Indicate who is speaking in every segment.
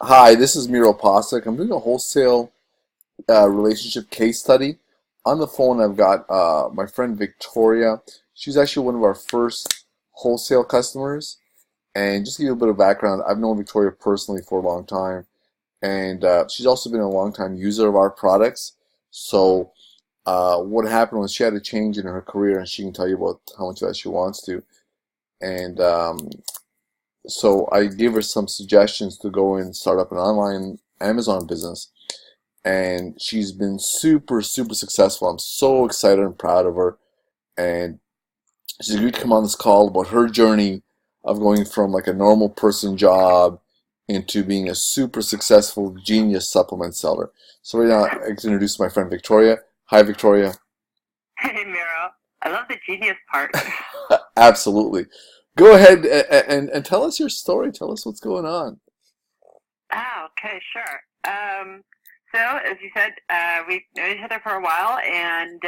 Speaker 1: Hi, this is Miro Pasek. I'm doing a wholesale relationship case study. On the phone, I've got my friend Victoria. She's actually one of our first wholesale customers. And just to give you a bit of background, I've known Victoria personally for a long time, and she's also been a long time user of our products. So, what happened was she had a change in her career, and she can tell you about how much of that she wants to. And so I gave her some suggestions to go and start up an online Amazon business, and she's been super, super successful. I'm so excited and proud of her. And she's agreed to come on this call about her journey of going from like a normal person job into being a super successful genius supplement seller. So right now, I get to introduce my friend Victoria. Hi, Victoria.
Speaker 2: Hey, Miro. I love the genius part.
Speaker 1: Absolutely. Go ahead and tell us your story. Tell us what's going on.
Speaker 2: Okay, sure. So, as you said, we've known each other for a while, and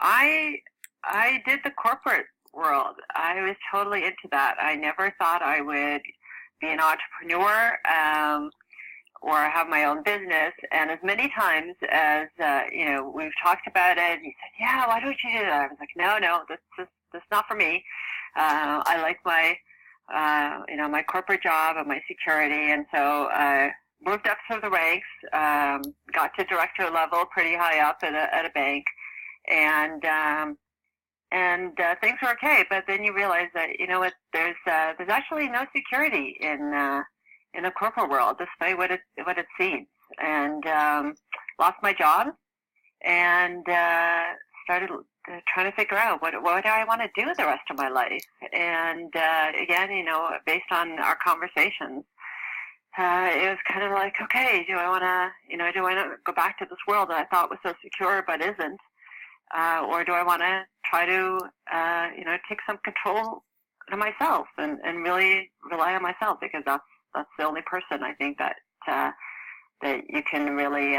Speaker 2: I I did the corporate world. I was totally into that. I never thought I would be an entrepreneur or have my own business. And as many times as we've talked about it, and you said, "Yeah, why don't you do that?" I was like, "No, no, this is not for me." I like my corporate job and my security, and so I moved up through the ranks, got to director level, pretty high up at a bank, and things were okay. But then you realize that there's actually no security in the corporate world, despite what it seems, and lost my job and started trying to figure out what do I want to do with the rest of my life. And again, based on our conversations, it was kind of like, okay, do I want to go back to this world that I thought was so secure but isn't, or do I want to try to take some control of myself and really rely on myself, because that's the only person I think uh, that you can really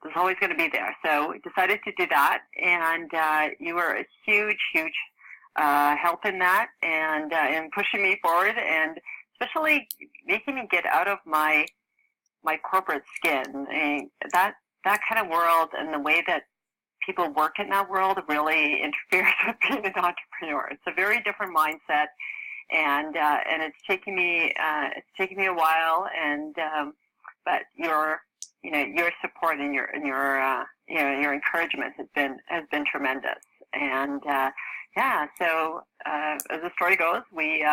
Speaker 2: that's always going to be there. So we decided to do that, and you were a huge, huge help in that, and in pushing me forward, and especially making me get out of my corporate skin. And that kind of world and the way that people work in that world really interferes with being an entrepreneur. It's a very different mindset, and it's taking me a while, and but your support and your encouragement has been tremendous. And yeah, so as the story goes, we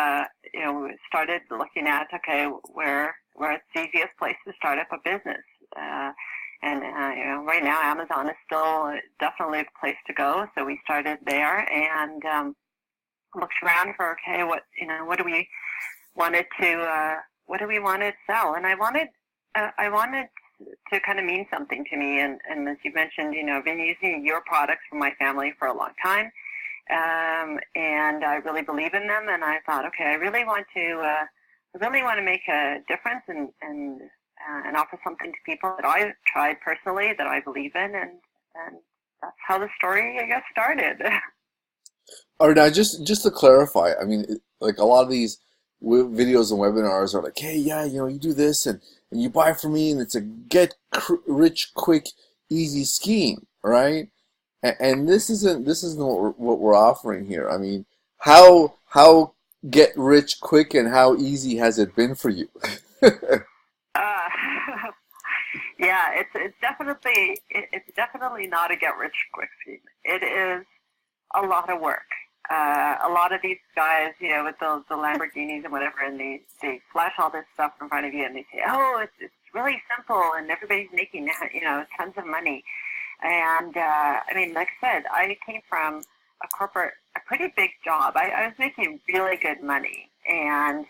Speaker 2: started looking at, okay, where it's the easiest place to start up a business. Right now Amazon is still definitely the place to go. So we started there, and looked around for, okay, what do we want to sell? And I wanted to kind of mean something to me. And as you mentioned, I've been using your products for my family for a long time. And I really believe in them. And I thought, okay, I really want to make a difference and offer something to people that I've tried personally, that I believe in. And that's how the story, I guess, started.
Speaker 1: All right, now just to clarify, I mean, like a lot of these videos and webinars are like, hey, yeah, you do this and you buy from me, and it's a rich quick, easy scheme, right? And this isn't what we're offering here. I mean, how get rich quick and how easy has it been for you?
Speaker 2: Uh, yeah, it's definitely not a get rich quick scheme. It is a lot of work. A lot of these guys, with the Lamborghinis and whatever, and they flash all this stuff in front of you, and they say, "Oh, it's really simple, and everybody's making tons of money." And I mean, like I said, I came from a pretty big job. I was making really good money, and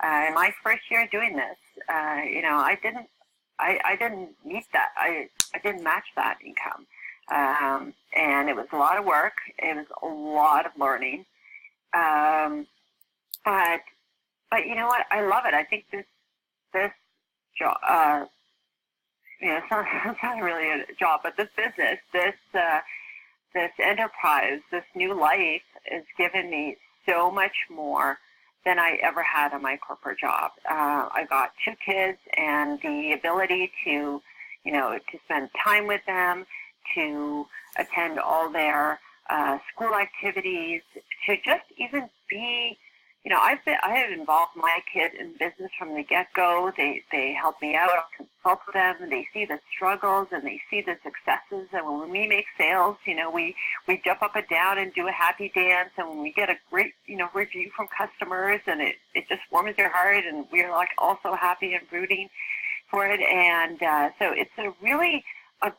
Speaker 2: in my first year doing this, I didn't meet that. I didn't match that income, and it was a lot of work. It was a lot of learning, um, but you know what? I love it. I think this job, it's not really a job, but this business, this enterprise, this new life has given me so much more than I ever had on my corporate job. I got 2 kids, and the ability to, to spend time with them, to attend all their school activities, to just even be, I have involved my kid in business from the get-go. They help me out, I consult with them, and they see the struggles and they see the successes. And when we make sales, we jump up and down and do a happy dance. And when we get a great, review from customers, and it just warms your heart, and we're like also happy and rooting for it. And so it's a great, a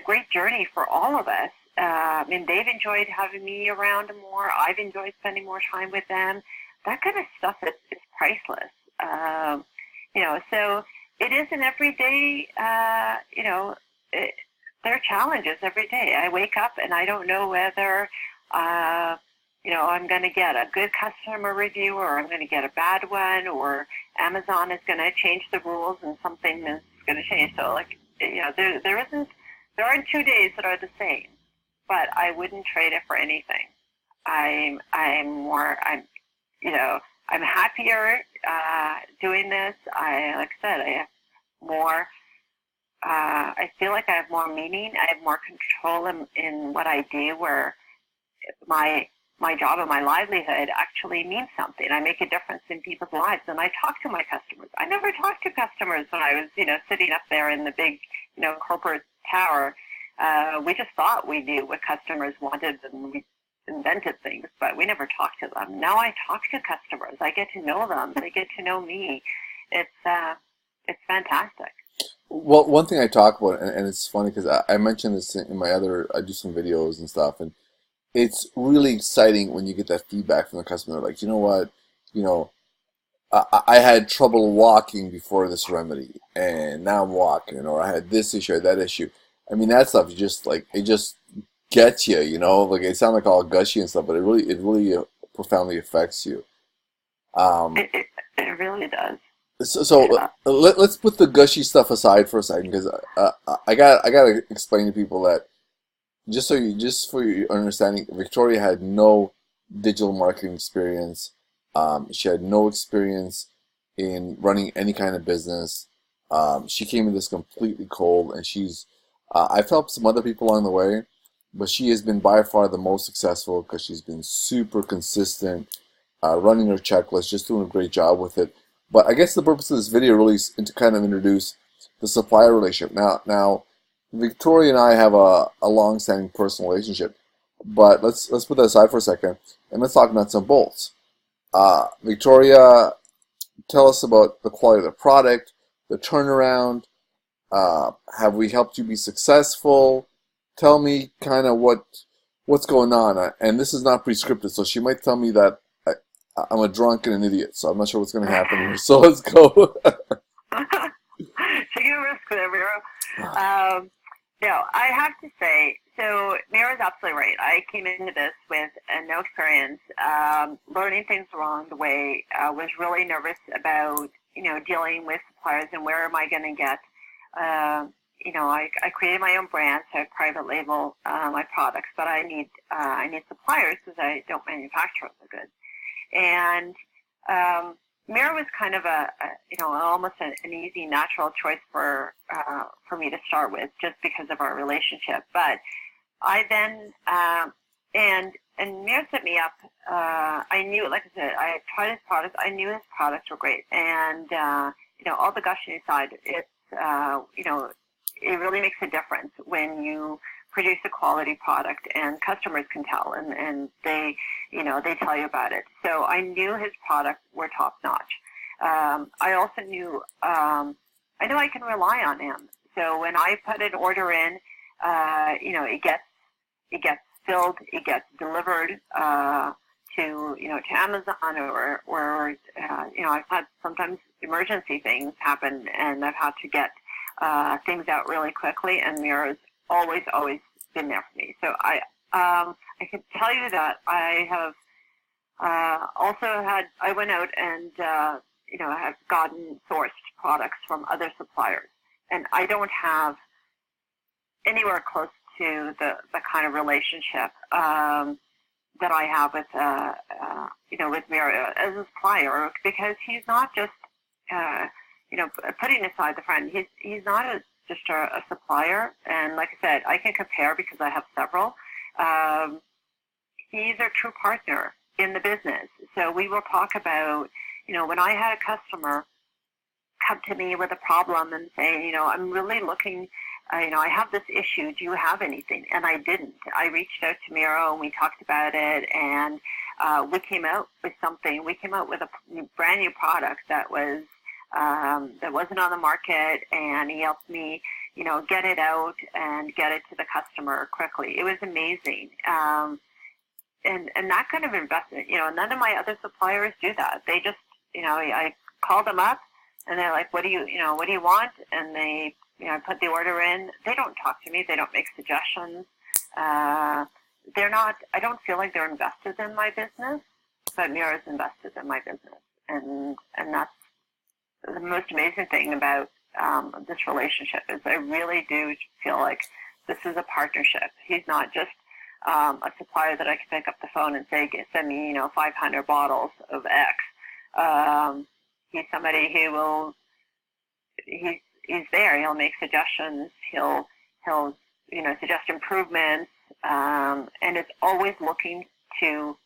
Speaker 2: great journey for all of us. And they've enjoyed having me around more. I've enjoyed spending more time with them. That kind of stuff is priceless. So it is an everyday, there are challenges every day. I wake up and I don't know whether, I'm going to get a good customer review, or I'm going to get a bad one, or Amazon is going to change the rules and something is going to change. So there aren't 2 days that are the same. But I wouldn't trade it for anything. I'm happier doing this. Like I said, I have more. I feel like I have more meaning. I have more control in what I do, where my job and my livelihood actually means something. I make a difference in people's lives, and I talk to my customers. I never talked to customers when I was, sitting up there in the big, corporate tower. We just thought we knew what customers wanted, and we invented things, but we never talked to them. Now I talk to customers. I get to know them. They get to know me. It's fantastic.
Speaker 1: Well, one thing I talk about, and it's funny because I mentioned this in my I do some videos and stuff, and it's really exciting when you get that feedback from the customer. Like, you know what, I had trouble walking before this remedy, and now I'm walking, or I had this issue or that issue. I mean, that stuff it just gets you, like it sounds like all gushy and stuff, but it really profoundly affects you.
Speaker 2: It really does.
Speaker 1: So
Speaker 2: Yeah.
Speaker 1: let's put the gushy stuff aside for a second, because I gotta explain to people that just for your understanding, Victoria had no digital marketing experience. She had no experience in running any kind of business. She came in this completely cold, and I've helped some other people along the way, but she has been by far the most successful because she's been super consistent, running her checklist, just doing a great job with it. But I guess the purpose of this video really is to kind of introduce the supplier relationship. Now, Victoria and I have a long-standing personal relationship, but let's put that aside for a second, and let's talk nuts and bolts. Victoria, tell us about the quality of the product, the turnaround. Have we helped you be successful? Tell me kind of what's going on. And this is not prescriptive, so she might tell me that I'm a drunk and an idiot, so I'm not sure what's going to happen here. So let's go.
Speaker 2: Taking a risk there, Miro. No, I have to say, so Mira's absolutely right. I came into this with no experience, learning things along the way. Was really nervous about, dealing with suppliers and where am I going to get. I created my own brand, so I private label my products, but I need suppliers because I don't manufacture the goods. And Mira was kind of almost an easy, natural choice for me to start with, just because of our relationship. But I then and Mira set me up. I knew, like I said, I had tried his products. I knew his products were great, and all the gushing aside, it's it really makes a difference when you produce a quality product and customers can tell, and they tell you about it. So I knew his products were top notch. I also knew I know I can rely on him. So when I put an order in, it gets filled, it gets delivered to Amazon, or I've had sometimes emergency things happen, and I've had to get things out really quickly, and Mira's always been there for me. So I can tell you that I have I went out and have gotten sourced products from other suppliers, and I don't have anywhere close to the kind of relationship that I have with with Miro as a supplier, because he's not just putting aside the friend. He's not just a supplier, and like I said, I can compare because I have several. He's a true partner in the business. So we will talk about, when I had a customer come to me with a problem and say, I'm really looking, I have this issue. Do you have anything? And I didn't. I reached out to Miro and we talked about it, and we came out with something. We came out with a brand new product that wasn't on the market, and he helped me, get it out and get it to the customer quickly. It was amazing. And that kind of investment, none of my other suppliers do that. They just, I call them up and they're like, what do you want? And they, put the order in. They don't talk to me. They don't make suggestions. I don't feel like they're invested in my business, but Mira is invested in my business. And that's the most amazing thing about this relationship, is I really do feel like this is a partnership. He's not just a supplier that I can pick up the phone and say, send me, 500 bottles of X. He's somebody who will, he's there. He'll make suggestions. He'll suggest improvements, and it's always looking to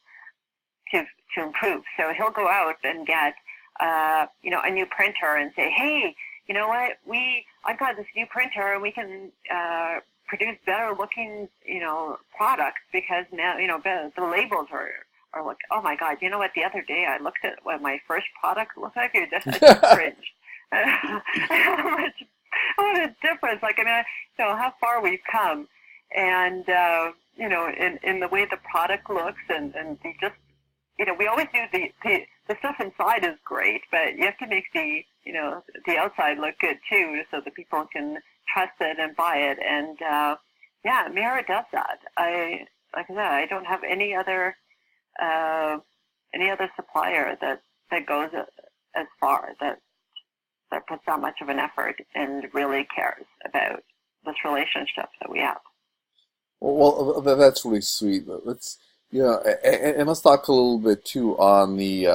Speaker 2: improve. So he'll go out and get, a new printer and say, hey, you know what, I've got this new printer and we can produce better looking, products, because now, the labels are like, oh my God, you know what, the other day I looked at what my first product looked like, I just cringed. What a difference. So how far we've come, and, in the way the product looks, and the just, we always do the stuff inside is great, but you have to make the outside look good too, so that people can trust it and buy it. And Mira does that. Like I said, I don't have any other supplier that goes as far, that puts that much of an effort and really cares about this relationship that we have.
Speaker 1: Well, that's really sweet. Let's and let's talk a little bit too on the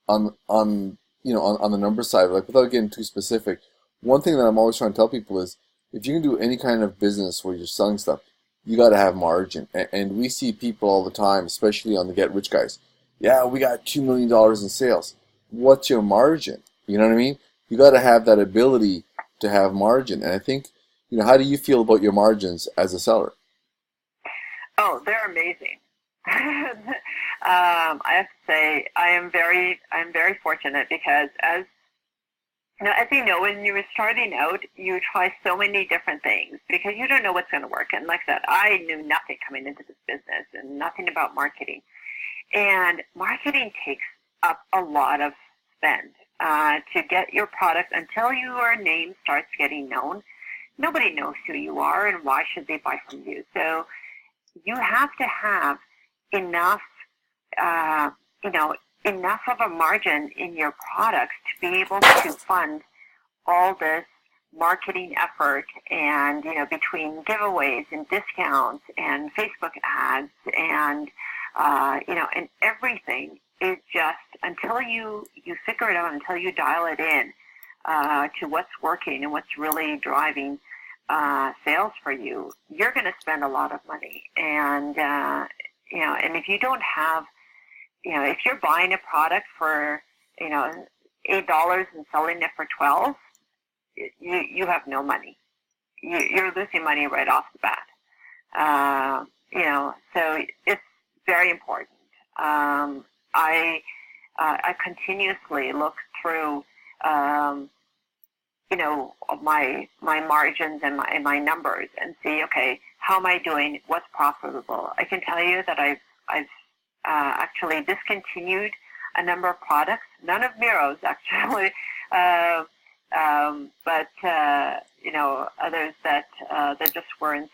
Speaker 1: on the number side. Like, without getting too specific, one thing that I'm always trying to tell people is, if you can do any kind of business where you're selling stuff, you got to have margin. And we see people all the time, especially on the Get Rich guys. Yeah, we got $2 million in sales. What's your margin? You know what I mean? You got to have that ability to have margin. And I think, how do you feel about your margins as a seller?
Speaker 2: Oh, they're amazing. I have to say, I'm very fortunate, because as you know, when you were starting out, you try so many different things because you don't know what's going to work. And like I said, I knew nothing coming into this business and nothing about marketing. And marketing takes up a lot of spend to get your product, until your name starts getting known. Nobody knows who you are, and why should they buy from you? So you have to have enough, enough of a margin in your products to be able to fund all this marketing effort, and, between giveaways and discounts and Facebook ads and, and everything is just, until you figure it out, until you dial it in to what's working and what's really driving sales for you, you're going to spend a lot of money. And, and if you don't have, if you're buying a product for, $8 and selling it for $12, you have no money. You're losing money right off the bat. So it's very important. I continuously look through, my margins and my numbers, and see, okay, how am I doing? What's profitable? I can tell you that I've actually discontinued a number of products. None of Miro's, actually, but others that just weren't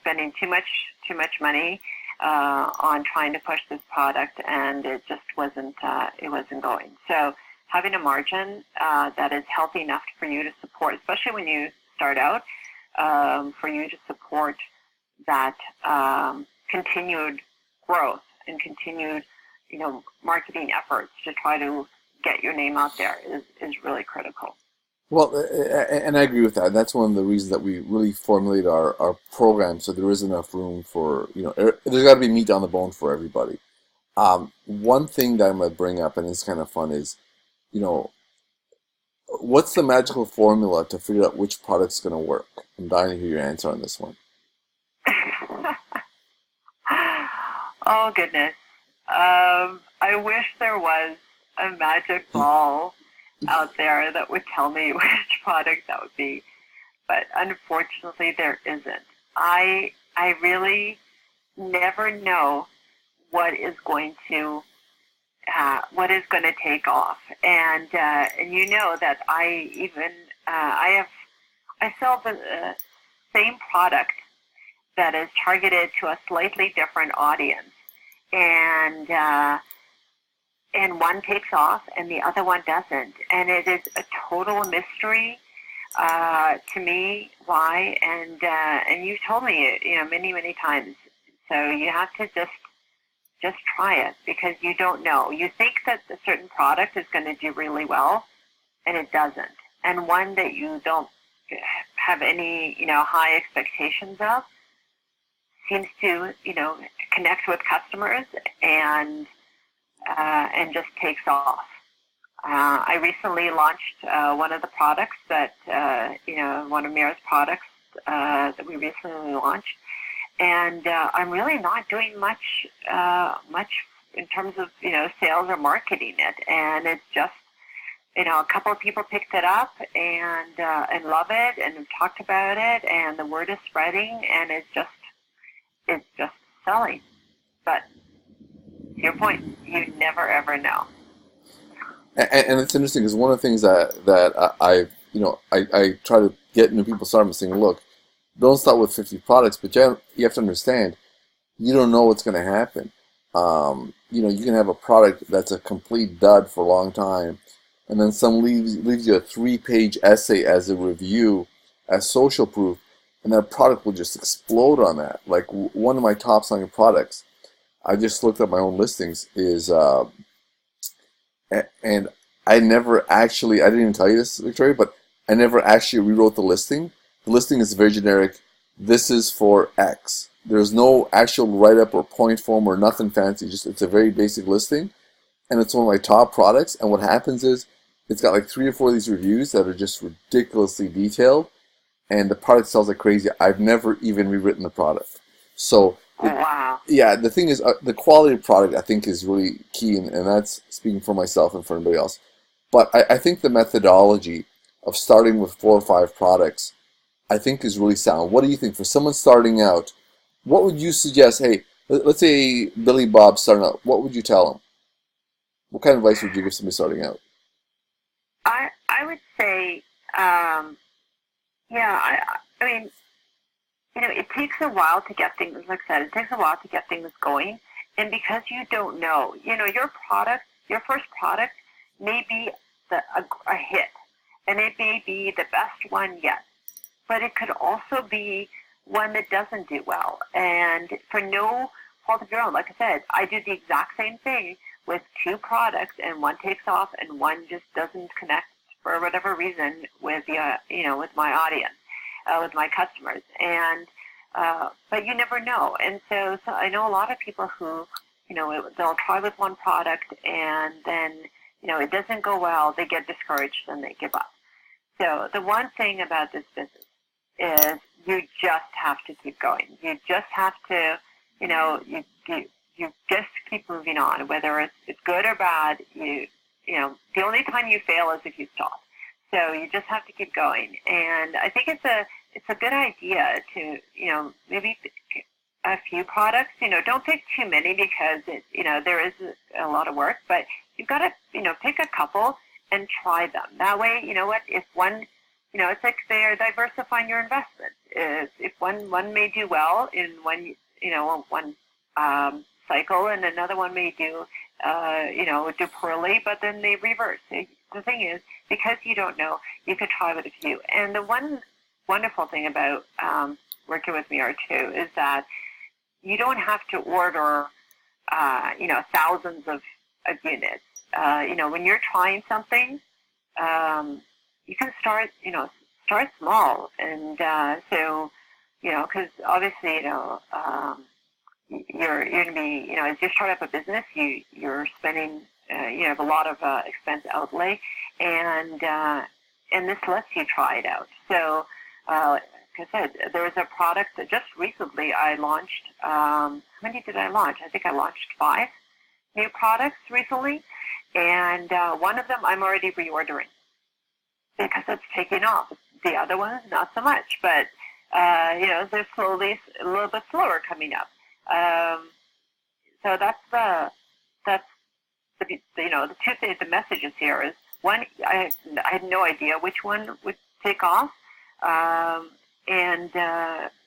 Speaker 2: spending too much money on trying to push this product, and it just wasn't going. So having a margin that is healthy enough for you to support, especially when you start out, for you to support that continued growth and continued, marketing efforts to try to get your name out there is really critical.
Speaker 1: Well, and I agree with that. That's one of the reasons that we really formulate our program so there is enough room for, there's got to be meat on the bone for everybody. One thing that I'm going to bring up, and it's kind of fun, is, you know, what's the magical formula to figure out which product's going to work? I'm dying to hear your answer on this one.
Speaker 2: Oh, goodness. I wish there was a magic ball out there that would tell me which product that would be, but unfortunately there isn't. I really never know what is going to take off, and you know that I sell the same product that is targeted to a slightly different audience, and one takes off and the other one doesn't, and it is a total mystery to me why. And you've told me many times, so you have to just try it, because you don't know. You think that a certain product is going to do really well, and it doesn't. And one that you don't have any high expectations of seems to connect with customers and just takes off. I recently launched one of the products that one of Mira's products that we recently launched, and I'm really not doing much in terms of sales or marketing it, and it's just a couple of people picked it up and love it and have talked about it, and the word is spreading, and it's just selling. But to your point, you never ever know.
Speaker 1: And it's interesting because one of the things that I try to get into people starting saying, look, don't start with 50 products, but you have to understand, you don't know what's going to happen. You can have a product that's a complete dud for a long time, and then some leaves you a 3-page essay as a review, as social proof, and that product will just explode on that. Like one of my top selling products, I just looked at my own listings, is, and I didn't even tell you this, Victoria, but I never actually rewrote the listing. The listing is very generic. This is for X. There's no actual write-up or point form or nothing fancy. It's a very basic listing, and it's one of my top products. And what happens is, it's got like 3 or 4 of these reviews that are just ridiculously detailed, and the product sells like crazy. I've never even rewritten the product. So,
Speaker 2: wow.
Speaker 1: Yeah, the thing is, the quality of product I think is really key, and that's speaking for myself and for anybody else. But I think the methodology of starting with 4 or 5 products, I think, is really sound. What do you think? For someone starting out, what would you suggest? Hey, let's say Billy Bob's starting out. What would you tell him? What kind of advice would you give somebody starting out?
Speaker 2: I would say, I mean, it takes a while to get things, like I said, it takes a while to get things going. And because you don't know, your first product may be a hit, and it may be the best one yet. But it could also be one that doesn't do well. And for no fault of your own, like I said, I do the exact same thing with 2 products, and one takes off and one just doesn't connect for whatever reason with with my audience, with my customers. And but you never know. And so I know a lot of people who they'll try with one product, and then it doesn't go well, they get discouraged and they give up. So the one thing about this business is you just have to keep going. You just have to, you just keep moving on, whether it's good or bad. The only time you fail is if you stop. So you just have to keep going. And I think it's a good idea to, maybe pick a few products. Don't pick too many, because there is a lot of work, but you've got to, pick a couple and try them. That way, if one, it's like they're diversifying your investment. If one may do well in one cycle, and another one may do poorly, but then they reverse. The thing is, because you don't know, you could try with a few. And the one wonderful thing about working with me, too, is that you don't have to order, thousands of units. When you're trying something, you can start small. And so, because obviously, you're going to be, as you start up a business, you're spending, you have a lot of expense outlay, and this lets you try it out. So, like I said, there was a product that just recently I launched. How many did I launch? I think I launched 5 new products recently, and one of them I'm already reordering because it's taking off. The other ones, not so much, but they're slowly, a little bit slower coming up. So that's the two things. The messages here is one. I had no idea which one would take off,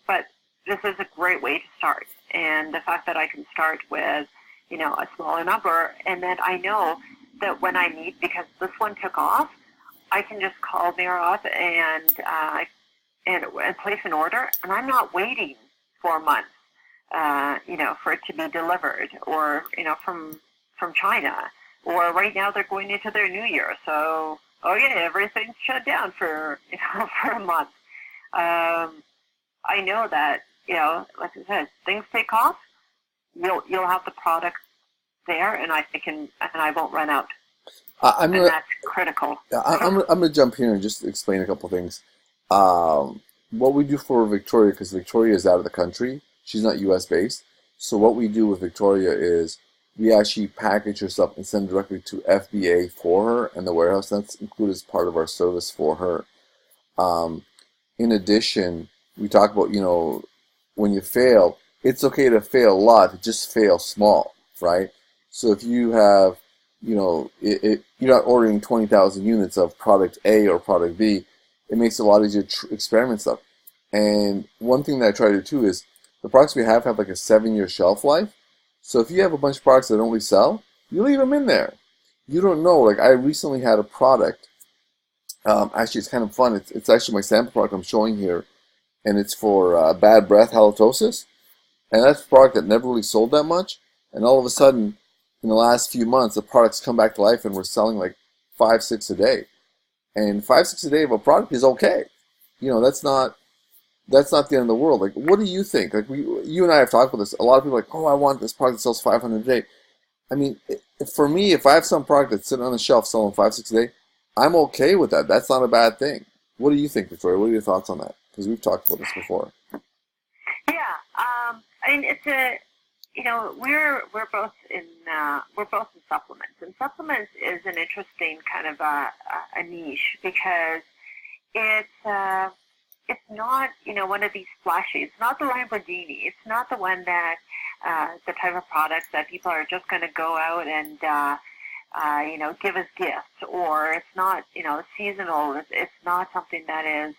Speaker 2: but this is a great way to start. And the fact that I can start with a smaller number, and then I know that when I need, because this one took off, I can just call Mira up and place an order, and I'm not waiting 4 months, for it to be delivered, or from China, or right now they're going into their new year, so everything's shut down for for a month. I know that like I said, things take off. You'll have the product there, and I won't run out.
Speaker 1: And
Speaker 2: that's critical.
Speaker 1: I'm gonna jump here and just explain a couple things. What we do for Victoria, because Victoria is out of the country, she's not U.S. based. So what we do with Victoria is we actually package her stuff and send directly to FBA for her and the warehouse. That's included as part of our service for her. In addition, we talk about when you fail, it's okay to fail a lot, just fail small, right? So if you have you're not ordering 20,000 units of product A or product B, it makes it a lot easier to experiment stuff. And one thing that I try to do too is the products we have like a 7-year shelf life. So if you have a bunch of products that don't resell, you leave them in there. You don't know. Like I recently had a product. Actually, it's kind of fun. It's actually my sample product I'm showing here, and it's for bad breath halitosis. And that's a product that never really sold that much. And all of a sudden, in the last few months, the products come back to life, and we're selling like 5, 6 a day. And 5, 6 a day of a product is okay. That's not the end of the world. Like, what do you think? Like, you and I have talked about this. A lot of people are like, oh, I want this product that sells 500 a day. I mean, for me, if I have some product that's sitting on the shelf selling 5, 6 a day, I'm okay with that. That's not a bad thing. What do you think, Victoria? What are your thoughts on that? Because we've talked about this before.
Speaker 2: Yeah, I mean, it's we're both in supplements, and supplements is an interesting kind of a niche because it's not one of these flashy. It's not the Lamborghini. It's not the one that the type of products that people are just going to go out and give as gifts, or it's not seasonal. It's not something that is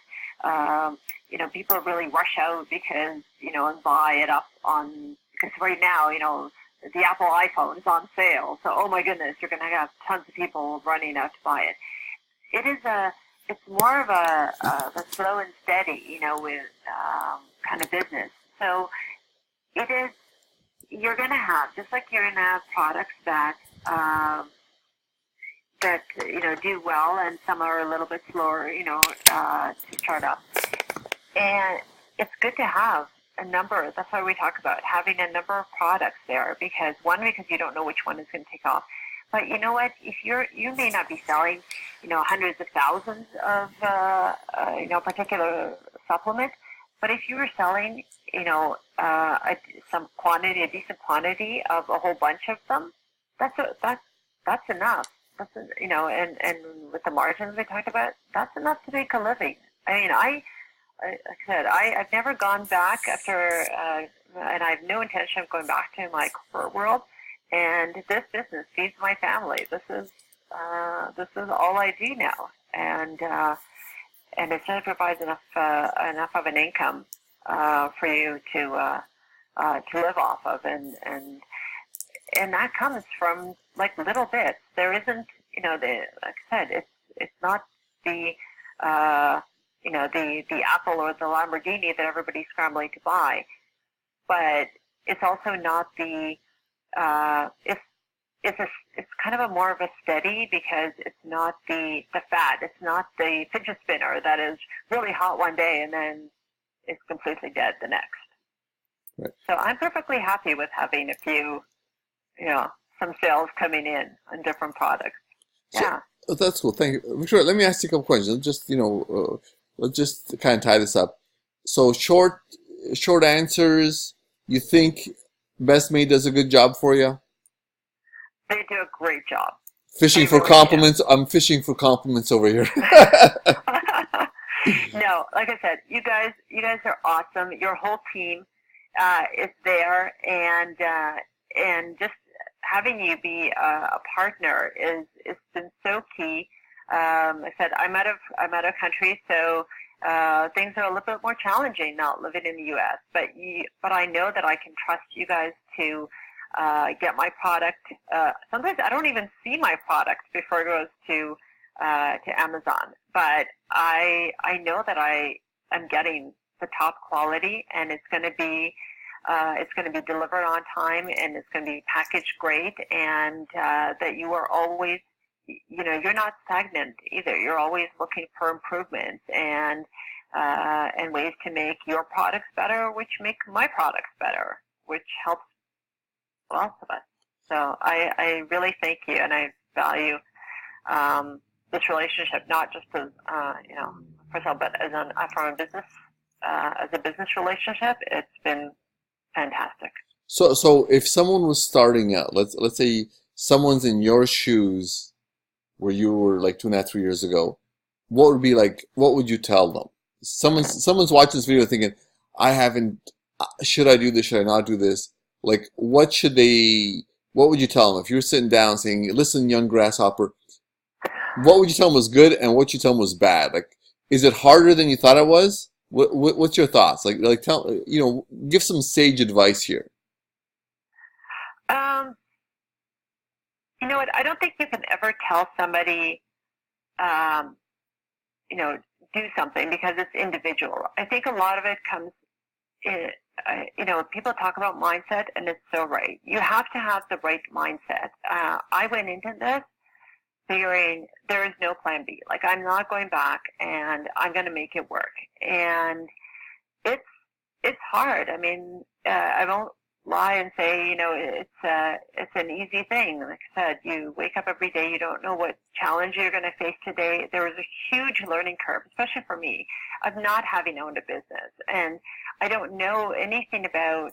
Speaker 2: people really rush out because and buy it up on. Because right now, the Apple iPhone is on sale. So, oh my goodness, you're going to have tons of people running out to buy it. It's more of a slow and steady, with kind of business. So it is, you're going to have, just like you're going to have products that do well, and some are a little bit slower, to start up. And it's good to have a number. That's why we talk about having a number of products there, because you don't know which one is going to take off. But you know what? If you may not be selling, hundreds of thousands of, particular supplement, but if you were selling, a decent quantity of a whole bunch of them, that's enough. And with the margins we talked about, that's enough to make a living. I mean, like I said, I've never gone back after, and I have no intention of going back to my corporate world. And this business feeds my family. This is all I do now, and it certainly provides enough of an income for you to live off of, and that comes from like little bits. There isn't, like I said, it's not the the Apple or the Lamborghini that everybody's scrambling to buy, but it's also not the it's kind of a more of a steady, because it's not the fad. It's not the fidget spinner that is really hot one day and then is completely dead the next.
Speaker 1: Right.
Speaker 2: So I'm perfectly happy with having a few, some sales coming in on different products. Yeah.
Speaker 1: So, that's cool. Thank you. Victoria, let me ask you a couple questions. Let's just kind of tie this up. So short answers. You think Best Made does a good job for you?
Speaker 2: They do a great job.
Speaker 1: Fishing
Speaker 2: They
Speaker 1: for
Speaker 2: really
Speaker 1: compliments. I'm fishing for compliments over here.
Speaker 2: No, like I said, you guys are awesome. Your whole team is there, and just having you be a partner is been so key. I said I'm out of country, so things are a little bit more challenging not living in the U.S. But I know that I can trust you guys to get my product. Sometimes I don't even see my product before it goes to Amazon, but I know that I am getting the top quality, and it's going to be delivered on time, and it's going to be packaged great, and that you are always, you're not stagnant either. You're always looking for improvements and ways to make your products better, which make my products better, which helps lots of us. So I really thank you, and I value this relationship, not just as first of all, but from a business as a business relationship. It's been fantastic.
Speaker 1: So if someone was starting out, let's say someone's in your shoes where you were like 2.5, 3 years ago, what would you tell them? Someone's watching this video thinking, should I do this? Should I not do this? Like, what would you tell them if you were sitting down saying, listen, young grasshopper, what would you tell them was good and what you tell them was bad? Like, is it harder than you thought it was? What's your thoughts? Give some sage advice here.
Speaker 2: You know what? I don't think you can ever tell somebody, do something, because it's individual. I think a lot of it comes in, people talk about mindset, and it's so right. You have to have the right mindset. I went into this figuring there is no plan B. Like, I'm not going back, and I'm going to make it work. And it's hard. I mean, I won't lie and say, it's an easy thing. Like I said, you wake up every day, you don't know what challenge you're going to face today. There was a huge learning curve, especially for me, of not having owned a business. And I don't know anything about,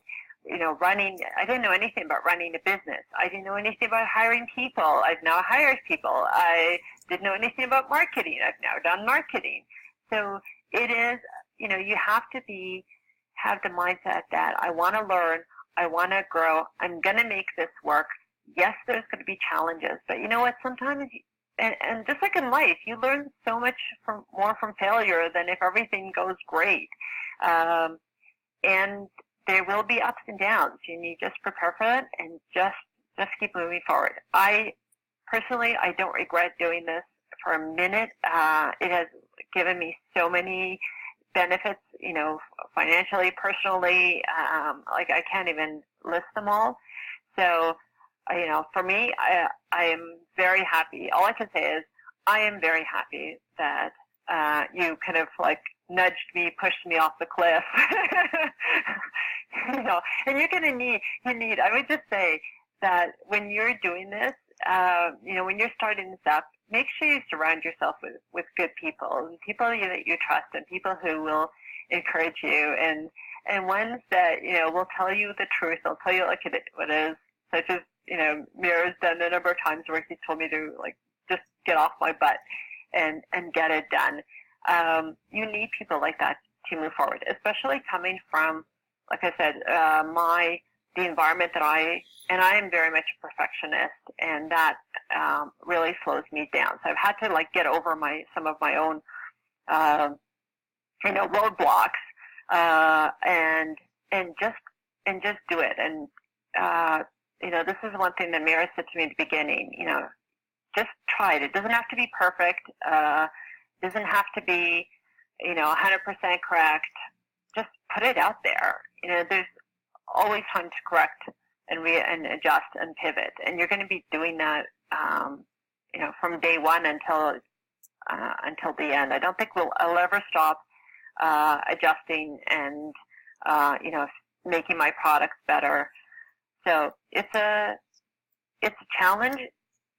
Speaker 2: I didn't know anything about running a business. I didn't know anything about hiring people. I've now hired people. I didn't know anything about marketing. I've now done marketing. So it is, you have to have the mindset that I want to learn, I want to grow, I'm going to make this work. Yes, there's going to be challenges, but you know what? Sometimes, and just like in life, you learn so much more from failure than if everything goes great. And there will be ups and downs. You need to just prepare for it and just keep moving forward. I don't regret doing this for a minute. It has given me so many benefits, financially, personally, like I can't even list them all. So, for me, I am very happy. All I can say is I am very happy that you kind of like nudged me, pushed me off the cliff. And you're going to need, I would just say that when you're doing this, when you're starting this up, make sure you surround yourself with good people, and people that you trust, and people who will encourage you, and ones that, will tell you the truth. They'll tell you like what it is, such as, Mira's done a number of times where he's told me to like just get off my butt and get it done. You need people like that to move forward, especially coming from, like I said, the environment that I am very much a perfectionist, and that really slows me down. So I've had to like get over some of my own, roadblocks, and just do it. And this is one thing that Mira said to me at the beginning. Just try it. It doesn't have to be perfect. Doesn't have to be 100% correct. Just put it out there. There's always time to correct and adjust and pivot, and you're going to be doing that, from day one until the end. I don't think I'll ever stop adjusting and making my products better. So it's a challenge.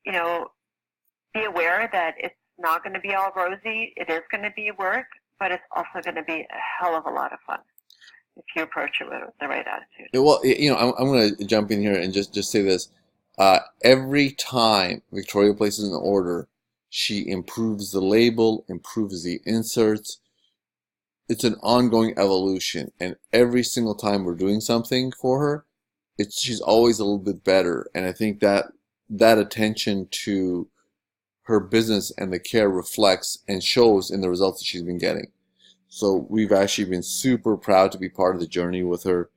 Speaker 2: Be aware that it's not going to be all rosy. It is going to be work, but it's also going to be a hell of a lot of fun if you approach it with the right attitude.
Speaker 1: Well, I'm going to jump in here and just say this. Every time Victoria places an order, she improves the label, improves the inserts. It's an ongoing evolution, and every single time we're doing something for her, she's always a little bit better. And I think that attention to her business and the care reflects and shows in the results that she's been getting. So we've actually been super proud to be part of the journey with her,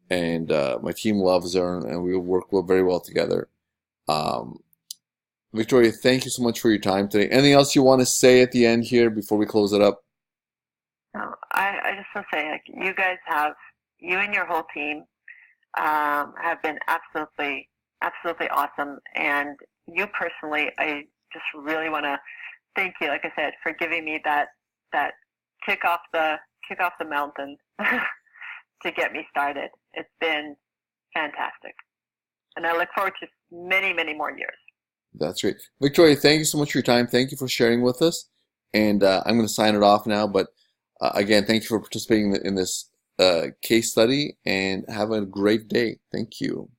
Speaker 1: and my team loves her, and we work very well together. Victoria, thank you so much for your time today. Anything else you want to say at the end here before we close it up?
Speaker 2: No, I just want to say, you and your whole team have been absolutely, absolutely awesome. And you personally, I just really want to thank you, like I said, for giving me that kick off the mountain to get me started. It's been fantastic. And I look forward to many, many more years.
Speaker 1: That's great. Victoria, thank you so much for your time. Thank you for sharing with us. And I'm going to sign it off now. But again, thank you for participating in this case study, and have a great day. Thank you.